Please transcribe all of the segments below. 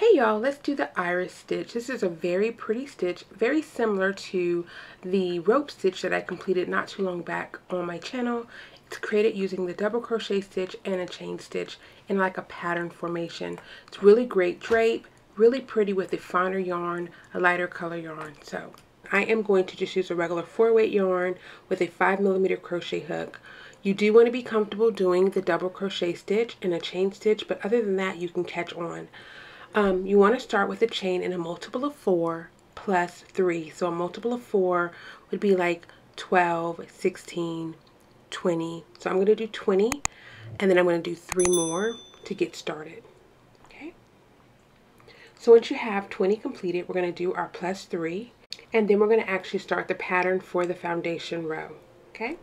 Hey y'all, let's do the iris stitch. This is a very pretty stitch, very similar to the rope stitch that I completed not too long back on my channel. It's created using the double crochet stitch and a chain stitch in like a pattern formation. It's really great drape, really pretty with a finer yarn, a lighter color yarn. So I am going to just use a regular 4-weight yarn with a 5mm crochet hook. You do want to be comfortable doing the double crochet stitch and a chain stitch, but other than that, you can catch on. You want to start with a chain in a multiple of 4 plus 3. So a multiple of 4 would be like 12, 16, 20. So I'm going to do 20, and then I'm going to do 3 more to get started. Okay. So once you have 20 completed, we're going to do our plus 3, and then we're going to actually start the pattern for the foundation row. Okay.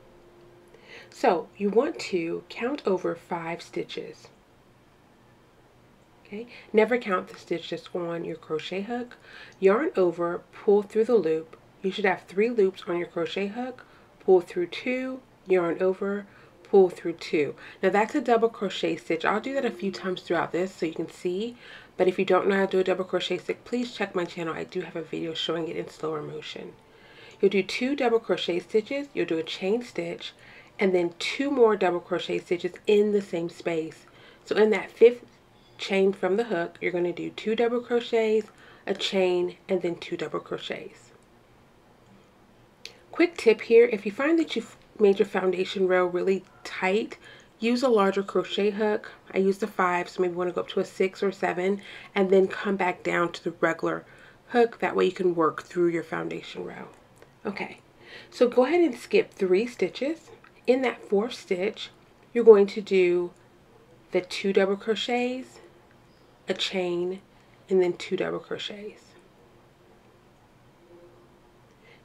So you want to count over 5 stitches. Okay. Never count the stitches on your crochet hook. Yarn over, pull through the loop. You should have 3 loops on your crochet hook. Pull through 2, yarn over, pull through 2. Now that's a double crochet stitch. I'll do that a few times throughout this so you can see. But if you don't know how to do a double crochet stitch, please check my channel. I do have a video showing it in slower motion. You'll do 2 double crochet stitches. You'll do a chain stitch, and then 2 more double crochet stitches in the same space. So in that 5th chain from the hook, you're going to do 2 double crochets, a chain, and then 2 double crochets. Quick tip here, if you find that you've made your foundation row really tight, use a larger crochet hook. I used a 5, so maybe you want to go up to a 6 or 7, and then come back down to the regular hook. That way you can work through your foundation row. Okay, so go ahead and skip 3 stitches. In that 4th stitch, you're going to do the 2 double crochets, a chain, and then 2 double crochets.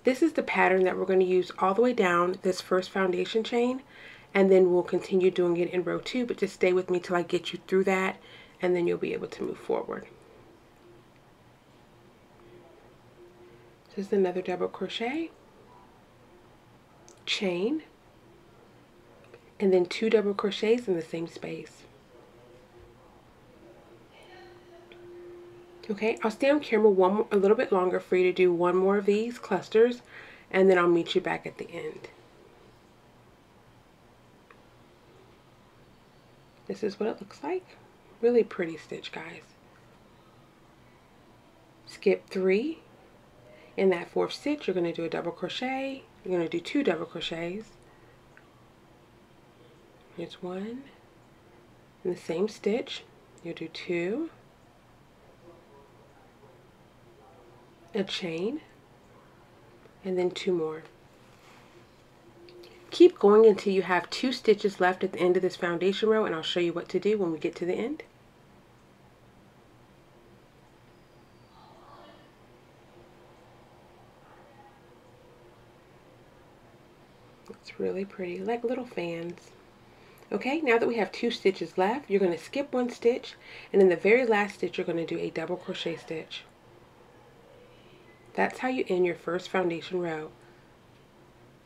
This is the pattern that we're going to use all the way down this first foundation chain, and then we'll continue doing it in row 2, but just stay with me till I get you through that, and then you'll be able to move forward. This is another double crochet, chain, and then 2 double crochets in the same space. Okay, I'll stay on camera a little bit longer for you to do 1 more of these clusters, and then I'll meet you back at the end. This is what it looks like. Really pretty stitch, guys. Skip 3. In that 4th stitch, you're going to do a double crochet. You're going to do 2 double crochets. Here's 1. In the same stitch, you'll do 2. A chain, and then 2 more. Keep going until you have 2 stitches left at the end of this foundation row, and I'll show you what to do when we get to the end. It's really pretty, like little fans. Okay, now that we have 2 stitches left, you're going to skip 1 stitch, and in the very last stitch, you're going to do a double crochet stitch. That's how you end your first foundation row.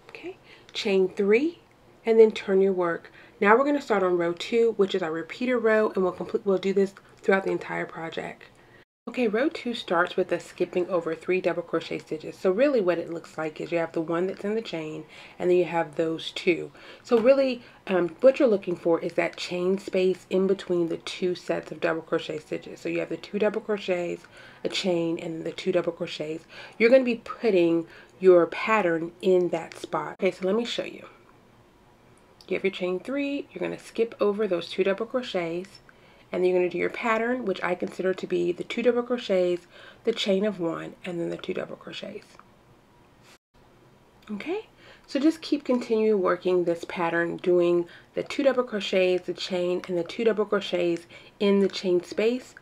Okay, chain 3, and then turn your work. Now we're going to start on row 2, which is our repeater row, and we'll do this throughout the entire project. Okay, row 2 starts with us skipping over 3 double crochet stitches. So really what it looks like is you have the one that's in the chain, and then you have those 2. So really what you're looking for is that chain space in between the 2 sets of double crochet stitches. So you have the 2 double crochets, a chain, and the 2 double crochets. You're going to be putting your pattern in that spot. Okay, so let me show you. You have your chain 3, you're going to skip over those 2 double crochets, and then you're going to do your pattern, which I consider to be the 2 double crochets, the chain of 1, and then the 2 double crochets. Okay, so just keep continuing working this pattern, doing the 2 double crochets, the chain, and the 2 double crochets in the chain space.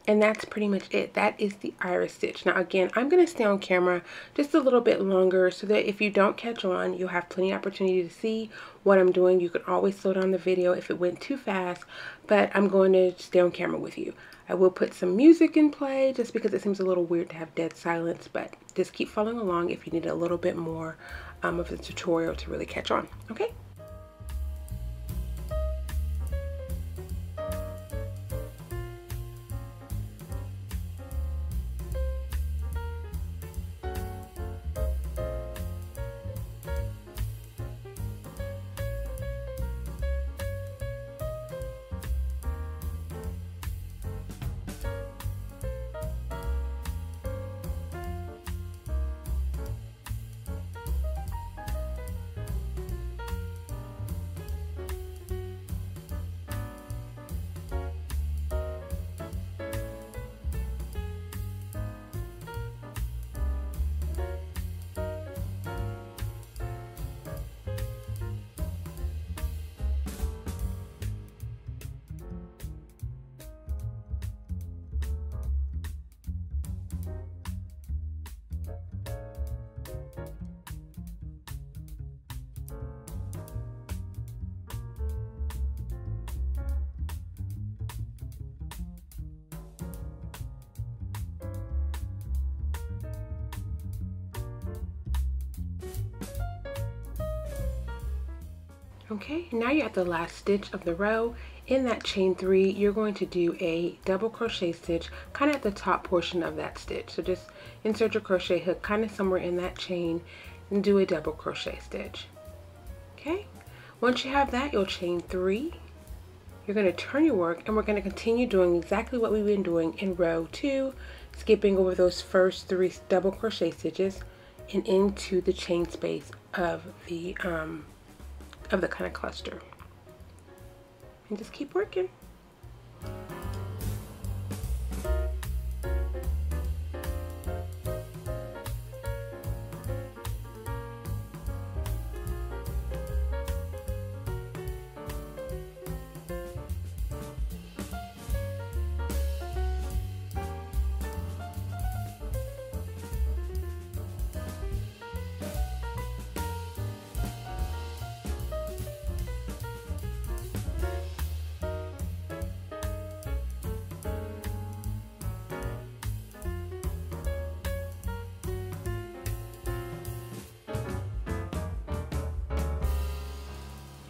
And that's pretty much it. That is the iris stitch. Now again, I'm going to stay on camera just a little bit longer so that if you don't catch on, you'll have plenty of opportunity to see what I'm doing. You can always slow down the video if it went too fast, but I'm going to stay on camera with you. I will put some music in play just because it seems a little weird to have dead silence, but just keep following along if you need a little bit more of the tutorial to really catch on. Okay? Okay, now you're at the last stitch of the row. In that chain 3, you're going to do a double crochet stitch kind of at the top portion of that stitch. So just insert your crochet hook kind of somewhere in that chain and do a double crochet stitch. Okay, once you have that, you'll chain 3. You're going to turn your work, and we're going to continue doing exactly what we've been doing in row 2, skipping over those first 3 double crochet stitches and into the chain space of the kind of cluster. And just keep working.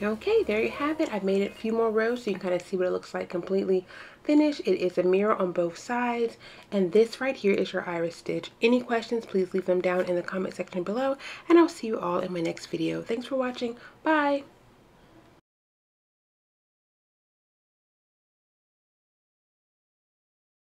Okay, there you have it. I've made it a few more rows so you can kind of see what it looks like completely finished. It is a mirror on both sides, and this right here is your iris stitch. Any questions, please leave them down in the comment section below, and I'll see you all in my next video. Thanks for watching. Bye!